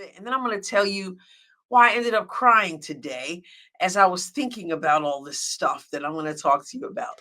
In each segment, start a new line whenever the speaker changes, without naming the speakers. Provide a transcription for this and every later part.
it. And then I'm going to tell you why I ended up crying today as I was thinking about all this stuff that I'm going to talk to you about.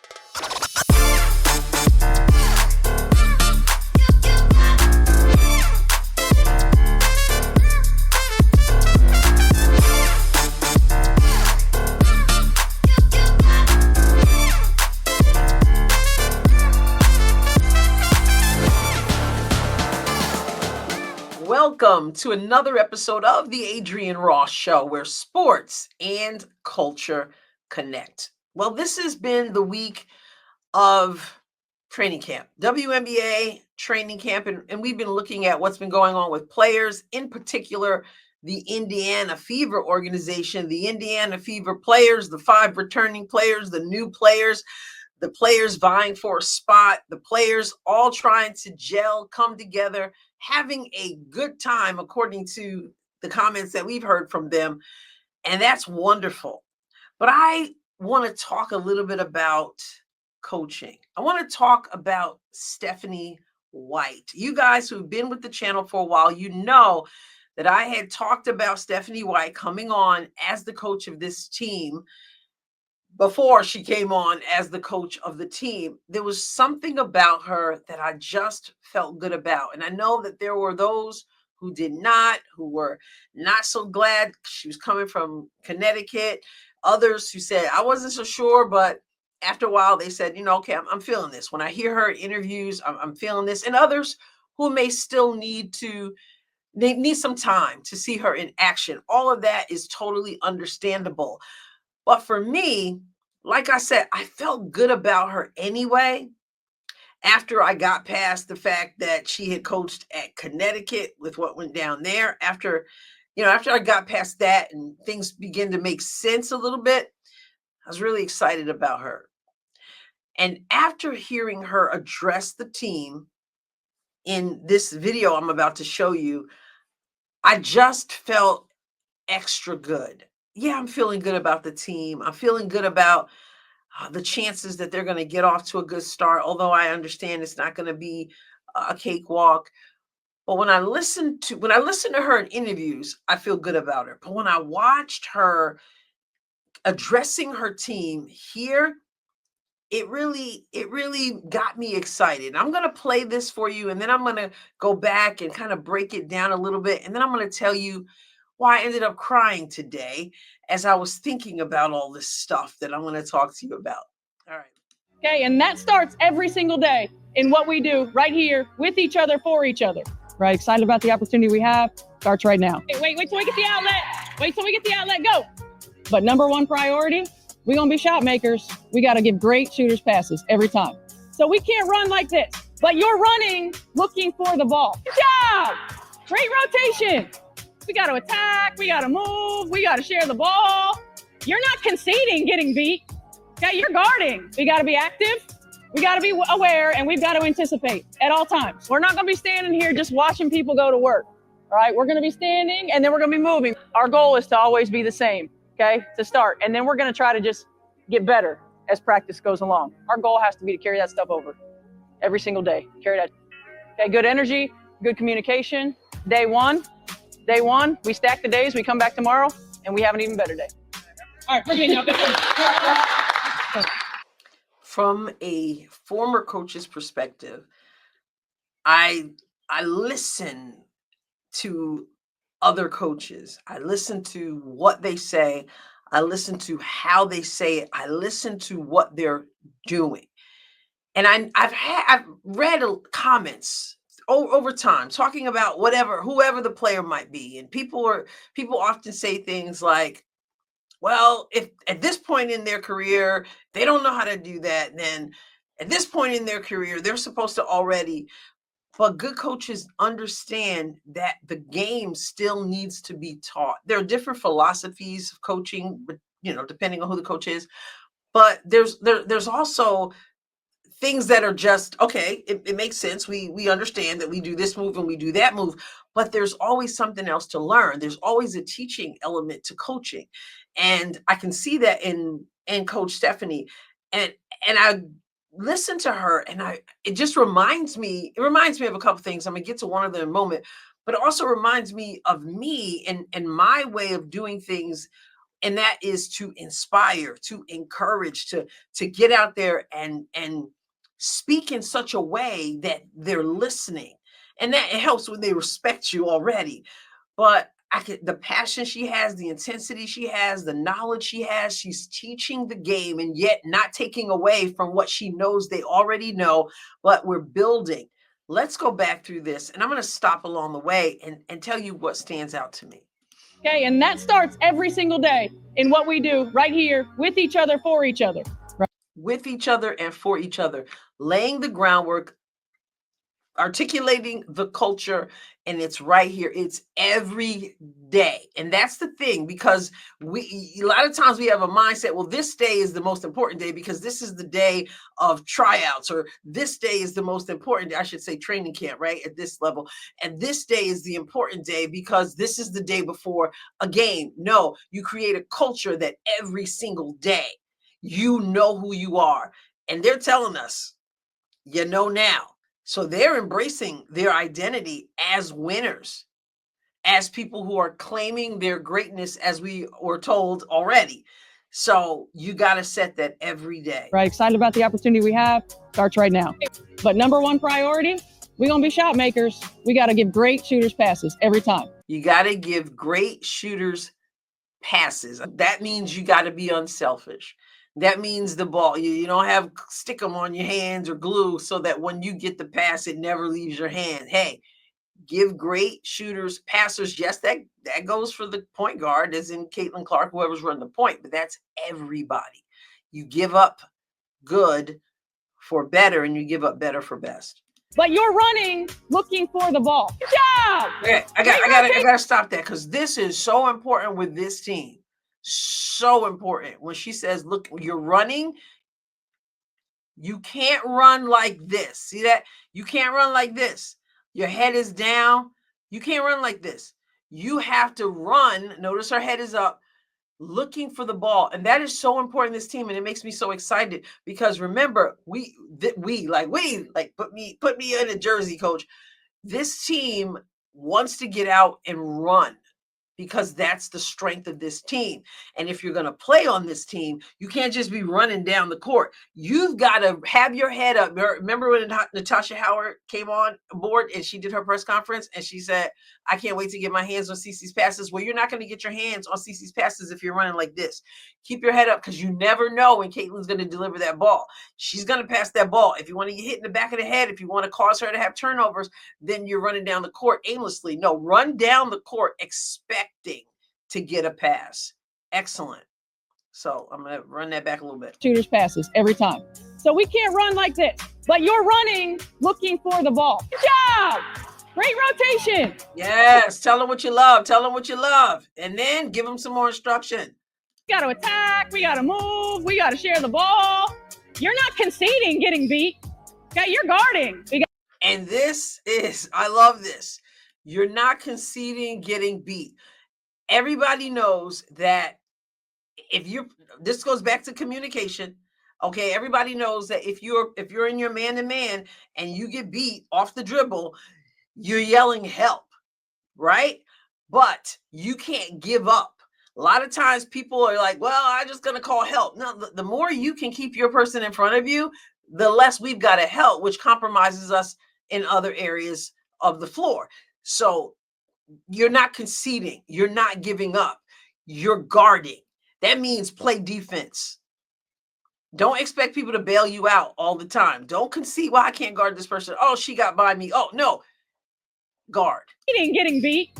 Welcome to another episode of the Adrienne Ross Show, where sports and culture connect. Well, this has been the week of training camp, WNBA training camp, and we've been looking at what's been going on with players, in particular, the Indiana Fever organization, the Indiana Fever players, the 5 returning players, the new players, the players vying for a spot, the players all trying to gel, come together, having a good time, according to the comments that we've heard from them. And that's wonderful. But I want to talk a little bit about coaching. I want to talk about Stephanie White. You guys who've been with the channel for a while, you know that I had talked about Stephanie White coming on as the coach of this team. Before she came on as the coach of the team, there was something about her that I just felt good about. And I know that there were those who did not, who were not so glad she was coming from Connecticut. Others who said, I wasn't so sure, but after a while they said, okay, I'm feeling this. When I hear her interviews, I'm feeling this. And others who may still need some time to see her in action. All of that is totally understandable. But for me, like I said, I felt good about her anyway. After I got past the fact that she had coached at Connecticut with what went down there, after I got past that and things began to make sense a little bit, I was really excited about her. And after hearing her address the team in this video I'm about to show you, I just felt extra good. Yeah, I'm feeling good about the team. I'm feeling good about the chances that they're going to get off to a good start, although I understand it's not going to be a cakewalk. But when I listen to her in interviews, I feel good about her. But when I watched her addressing her team here, it really got me excited. I'm going to play this for you, and then I'm going to go back and kind of break it down a little bit, and then I'm going to tell you why I ended up crying today as I was thinking about all this stuff that I'm going to talk to you about. All right.
Okay, and that starts every single day in what we do right here with each other, for each other. Right, excited about the opportunity we have. Starts right now. Wait till we get the outlet. Wait till we get the outlet, go. But number one priority, we're going to be shot makers. We got to give great shooters passes every time. So we can't run like this, but you're running looking for the ball. Good job. Great rotation. We got to attack, we got to move, we got to share the ball. You're not conceding getting beat. Okay, you're guarding. We got to be active, we got to be aware, and we've got to anticipate at all times. We're not going to be standing here just watching people go to work. All right, we're going to be standing, and then we're going to be moving. Our goal is to always be the same, okay, to start. And then we're going to try to just get better as practice goes along. Our goal has to be to carry that stuff over every single day. Carry that. Okay, good energy, good communication. Day one, we stack the days, we come back tomorrow, and we have an even better day. All right, we're getting now.
From a former coach's perspective, I listen to other coaches. I listen to what they say. I listen to how they say it. I listen to what they're doing. And I've read comments over time talking about whoever the player might be, and people often say things like, well, if at this point in their career they don't know how to do that, then at this point in their career they're supposed to already. But good coaches understand that the game still needs to be taught. There are different philosophies of coaching, but depending on who the coach is. But there's also things that are just, okay, it makes sense. We understand that we do this move and we do that move, but there's always something else to learn. There's always a teaching element to coaching. And I can see that in Coach Stephanie. And I listen to her, and it just reminds me of a couple things. I'm gonna get to one of them in a moment, but it also reminds me of me and my way of doing things. And that is to inspire, to encourage, to get out there and speak in such a way that they're listening. And that it helps when they respect you already. But the passion she has, the intensity she has, the knowledge she has, she's teaching the game and yet not taking away from what she knows they already know, but we're building. Let's go back through this, and I'm going to stop along the way and tell you what stands out to me.
Okay, and that starts every single day in what we do right here with each other, for each other. Right?
With each other and for each other, laying the groundwork, articulating the culture, and it's right here. It's every day. And that's the thing, because a lot of times we have a mindset, well, this day is the most important day because this is the day of tryouts, or this day is the most important, I should say training camp, right? At this level. And this day is the important day because this is the day before a game. No, you create a culture that every single day, you know who you are. And they're telling us, you know now. So they're embracing their identity as winners, as people who are claiming their greatness, as we were told already. So you got to set that every day.
Right. Excited about the opportunity we have. Starts right now. But number one priority, we're going to be shot makers. We got to give great shooters passes every time.
You got to give great shooters passes. That means you got to be unselfish. That means the ball, you don't have stick them on your hands or glue so that when you get the pass, it never leaves your hand. Hey, give great shooters, passers. Yes, that goes for the point guard, as in Caitlin Clark, whoever's running the point, but that's everybody. You give up good for better, and you give up better for best.
But you're running, looking for the ball. Good job.
Okay, I gotta stop that, because this is so important with this team. So important. When she says, look, you're running, you can't run like this. See that? You can't run like this. Your head is down. You can't run like this. You have to run. Notice her head is up, looking for the ball. And that is so important in this team. And it makes me so excited because remember, we put me in a jersey, coach. This team wants to get out and run, because that's the strength of this team. And if you're going to play on this team, you can't just be running down the court. You've got to have your head up. Remember when Natasha Howard came on board and she did her press conference and she said, I can't wait to get my hands on CeCe's passes. Well, you're not going to get your hands on CeCe's passes if you're running like this. Keep your head up, because you never know when Caitlin's going to deliver that ball. She's going to pass that ball. If you want to get hit in the back of the head, if you want to cause her to have turnovers, then you're running down the court aimlessly. No, run down the court expecting to get a pass. Excellent. So I'm going to run that back a little bit.
Shooters passes every time. So we can't run like this, but you're running, looking for the ball. Good job. Great rotation.
Yes. Tell them what you love. Tell them what you love. And then give them some more instruction.
We got to attack. We got to move. We got to share the ball. You're not conceding getting beat. Okay, you're guarding.
And this is, I love this. You're not conceding getting beat. Everybody knows that this goes back to communication. Okay, everybody knows that if you're in your man-to-man and you get beat off the dribble, you're yelling help, right? But you can't give up. A lot of times people are like, well, I'm just going to call help. No, the more you can keep your person in front of you, the less we've got to help, which compromises us in other areas of the floor. So you're not conceding. You're not giving up. You're guarding. That means play defense. Don't expect people to bail you out all the time. Don't concede, well, I can't guard this person. Oh, she got by me. Oh, no. Guard.
Getting beat.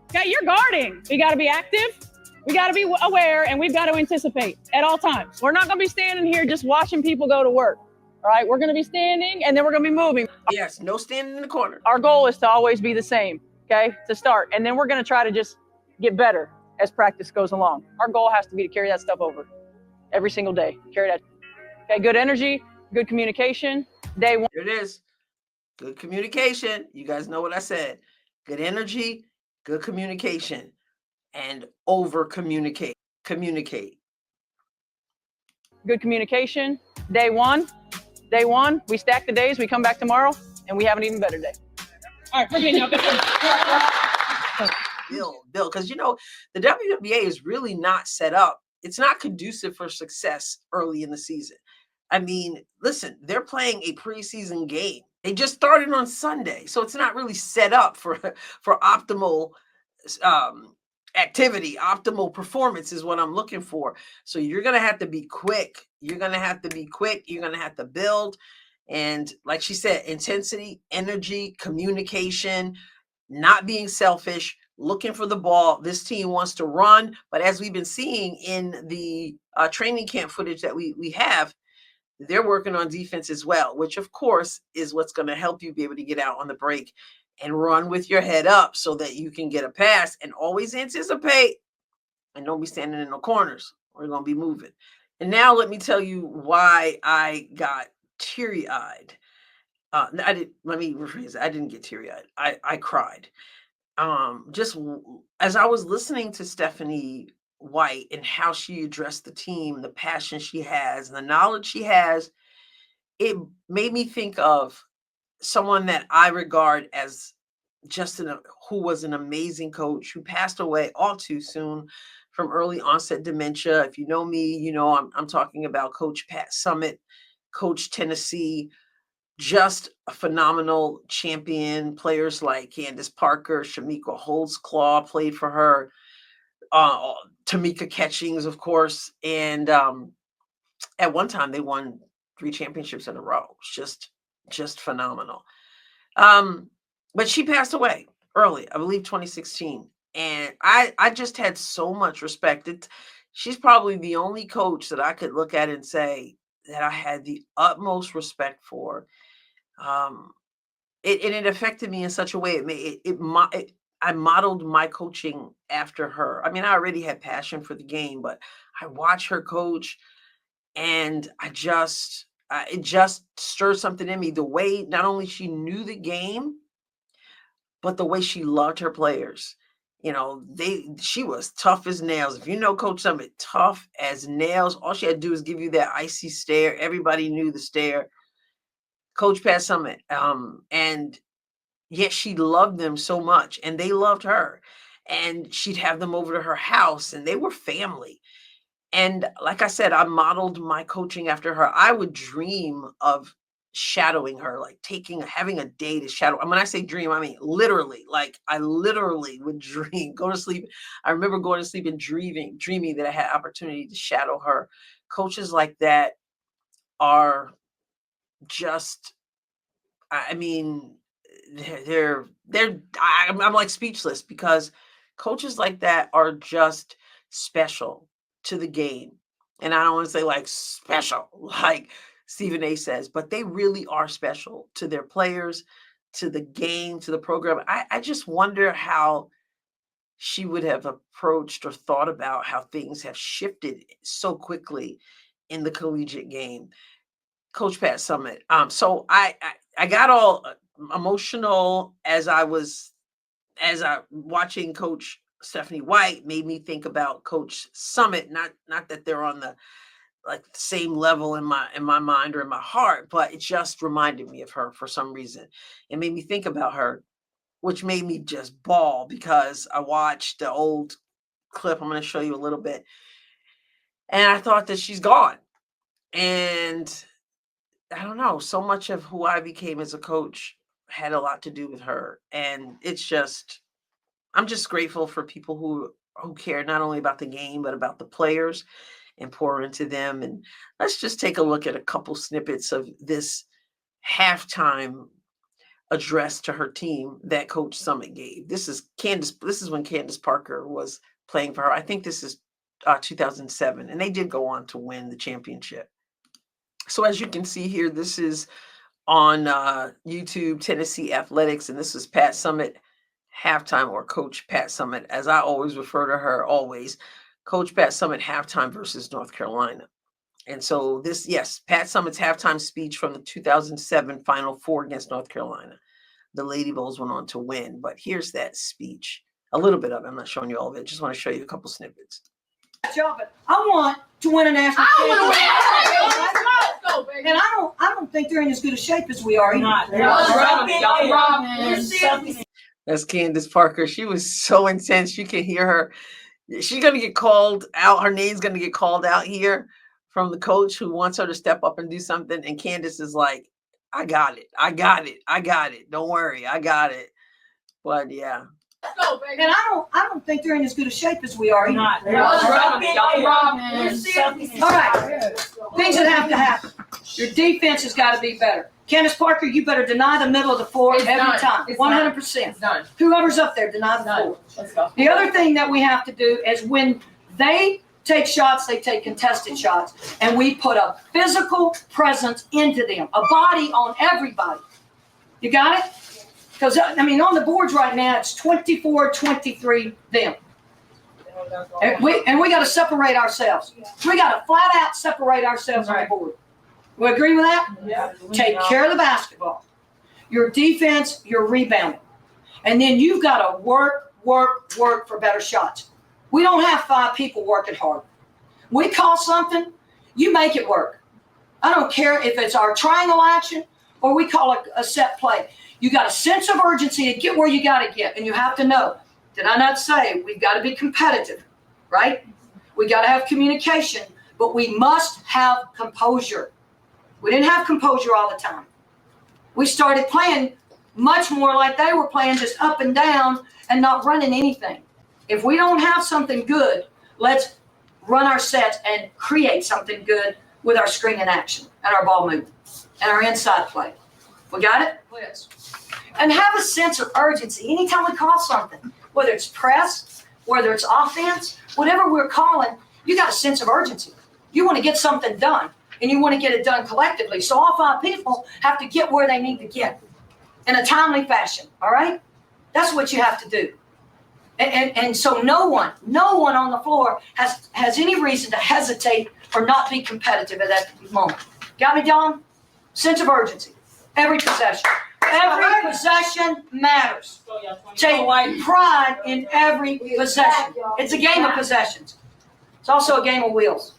Okay, you're guarding. We got to be active. We got to be aware, and we've got to anticipate at all times. We're not going to be standing here just watching people go to work. All right, we're going to be standing, and then we're going to be moving.
Yes, no standing in the corner.
Our goal is to always be the same, okay, to start. And then we're going to try to just get better as practice goes along. Our goal has to be to carry that stuff over every single day. Carry that. Okay, good energy, good communication. Day one.
Here it is. Good communication. You guys know what I said. Good energy, good communication, and over communicate. Communicate.
Good communication. Day one, we stack the days, we come back tomorrow, and we have an even better day. All right, we're getting y'all.
Bill, because the WNBA is really not set up. It's not conducive for success early in the season. I mean, listen, they're playing a preseason game. They just started on Sunday, so it's not really set up for optimal activity. Optimal performance is what I'm looking for. So you're gonna have to be quick. You're gonna have to build, and like she said, intensity, energy, communication, not being selfish, looking for the ball. This team wants to run, but as we've been seeing in the training camp footage that we have, they're working on defense as well, which of course is what's going to help you be able to get out on the break and run with your head up so that you can get a pass, and always anticipate and don't be standing in the corners. We're going to be moving. And now let me tell you why I got teary-eyed. Let me rephrase it. I didn't get teary-eyed. I cried. Just as I was listening to Stephanie White and how she addressed the team, the passion she has, the knowledge she has, it made me think of someone that I regard as who was an amazing coach who passed away all too soon from early onset dementia. If you know me, I'm talking about Coach Pat Summitt, Coach Tennessee, just a phenomenal champion. Players like Candace Parker, Shamika Holtzclaw played for her, Tamika Catchings, of course, and at one time they won 3 championships in a row. Just phenomenal. But she passed away early, I believe 2016, and I just had so much respect. She's probably the only coach that I could look at and say that I had the utmost respect for. It affected me in such a way. I modeled my coaching after her. I mean, I already had passion for the game, but I watched her coach, and it just stirred something in me. The way not only she knew the game, but the way she loved her players. She was tough as nails. If you know Coach Summitt, tough as nails. All she had to do is give you that icy stare. Everybody knew the stare. Coach Pat Summitt. And yet she loved them so much, and they loved her. And she'd have them over to her house, and they were family. And like I said, I modeled my coaching after her. I would dream of shadowing her, like having a day to shadow. And when I say dream, I mean literally. Like I literally would go to sleep. I remember going to sleep and dreaming that I had opportunity to shadow her. Coaches like that are just, I mean, I'm like speechless, because coaches like that are just special to the game. And I don't want to say like special, like Stephen A says, but they really are special to their players, to the game, to the program. I just wonder how she would have approached or thought about how things have shifted so quickly in the collegiate game. Coach Pat Summitt. So I got all emotional as I watching Coach Stephanie White. Made me think about Coach Summitt. Not that they're on the same level in my mind or in my heart, but it just reminded me of her for some reason. It made me think about her, which made me just bawl, because I watched the old clip. I'm going to show you a little bit, and I thought that she's gone. And I don't know, so much of who I became as a coach had a lot to do with her. And I'm just grateful for people who care not only about the game, but about the players, and pour into them. And let's just take a look at a couple snippets of this halftime address to her team that Coach Summitt gave. This is when Candace Parker was playing for her. I think this is 2007, and they did go on to win the championship. So as you can see here, this is on YouTube, Tennessee Athletics, and this is Pat Summitt halftime, or Coach Pat Summitt, as I always refer to her, Coach Pat Summitt halftime versus North Carolina. And so Pat Summitt's halftime speech from the 2007 Final Four against North Carolina. The Lady Bulls went on to win, but here's that speech. A little bit of it. I'm not showing you all of it. Just want to show you a couple snippets.
I want to win a national championship. And I don't think they're in as good a shape as we are.
That's Candace Parker. She was so intense. You can hear her. She's going to get called out. Her name's going to get called out here from the coach who wants her to step up and do something. And Candace is like, I got it. I got it. I got it. Don't worry. I got it. But yeah.
And I don't think they're in as good a shape as we are. All right. Things that have to happen. Your defense has got to be better. Candace Parker, you better deny the middle of the floor every time. 100%. Whoever's up there, deny the floor.
Let's go.
The other thing that we have to do is when they take shots, they take contested shots, and we put a physical presence into them, a body on everybody. You got it? Because, I mean, on the boards right now, it's 24-23 them. And we got to separate ourselves. We got to flat out separate ourselves on the board. We agree with that?
Yeah.
Take care of the basketball. Your defense, your rebounding. And then you've got to work for better shots. We don't have 5 people working hard. We call something, you make it work. I don't care if it's our triangle action or we call it a set play. You got a sense of urgency to get where you got to get. And you have to know, did I not say we've got to be competitive, right? We got to have communication, but we must have composure. We didn't have composure all the time. We started playing much more like they were playing, just up and down and not running anything. If we don't have something good, let's run our sets and create something good with our screen and action and our ball movement and our inside play. We got it?
Yes.
And have a sense of urgency anytime we call something, whether it's press, whether it's offense, whatever we're calling, you got a sense of urgency. You want to get something done, and you want to get it done collectively. So all 5 people have to get where they need to get in a timely fashion, all right? That's what you have to do. And so no one on the floor has any reason to hesitate or not be competitive at that moment. Got me, Don? Sense of urgency. Every possession. Every possession matters. Take pride in every possession. It's a game of possessions. It's also a game of wheels.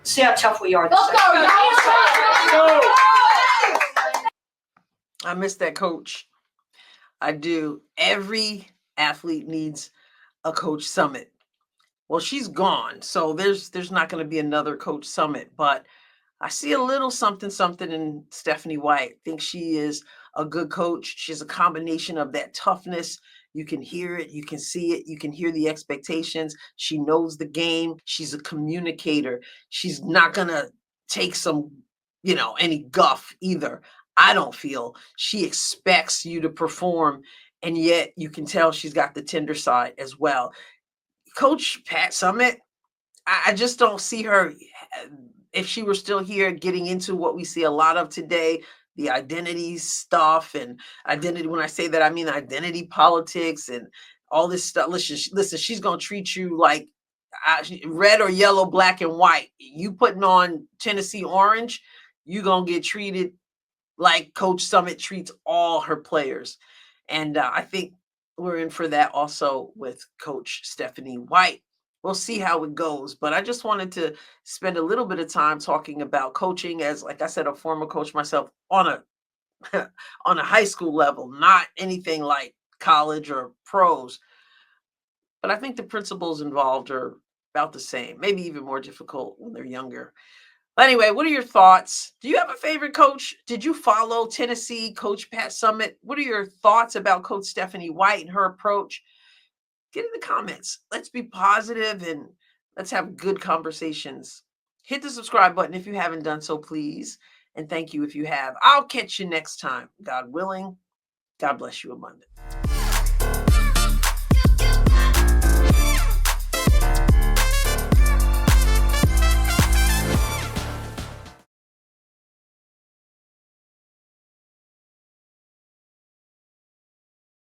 See how tough we are.
I miss that coach. I do. Every athlete needs a Coach Summitt. Well, she's gone, so there's not going to be another Coach Summitt, but I see a little something in Stephanie White. I think she is a good coach. She's a combination of that toughness. You can hear it, you can see it, you can hear the expectations. She knows the game. She's a communicator. She's not going to take some, any guff either. I don't feel. She expects you to perform, and yet you can tell she's got the tender side as well. Coach Pat Summitt, I just don't see her, if she were still here, getting into what we see a lot of today, the identity stuff and identity. When I say that, I mean identity politics and all this stuff. Listen, she's going to treat you like red or yellow, black and white. You putting on Tennessee orange, you're going to get treated like Coach Summitt treats all her players. And I think we're in for that also with Coach Stephanie White. We'll see how it goes. But I just wanted to spend a little bit of time talking about coaching as, like I said, a former coach myself on a on a high school level, not anything like college or pros. But I think the principles involved are about the same, maybe even more difficult when they're younger. Anyway, what are your thoughts? Do you have a favorite coach? Did you follow Tennessee Coach Pat Summitt? What are your thoughts about Coach Stephanie White and her approach? Get in the comments. Let's be positive and let's have good conversations. Hit the subscribe button if you haven't done so, please. And thank you if you have. I'll catch you next time. God willing. God bless you abundantly.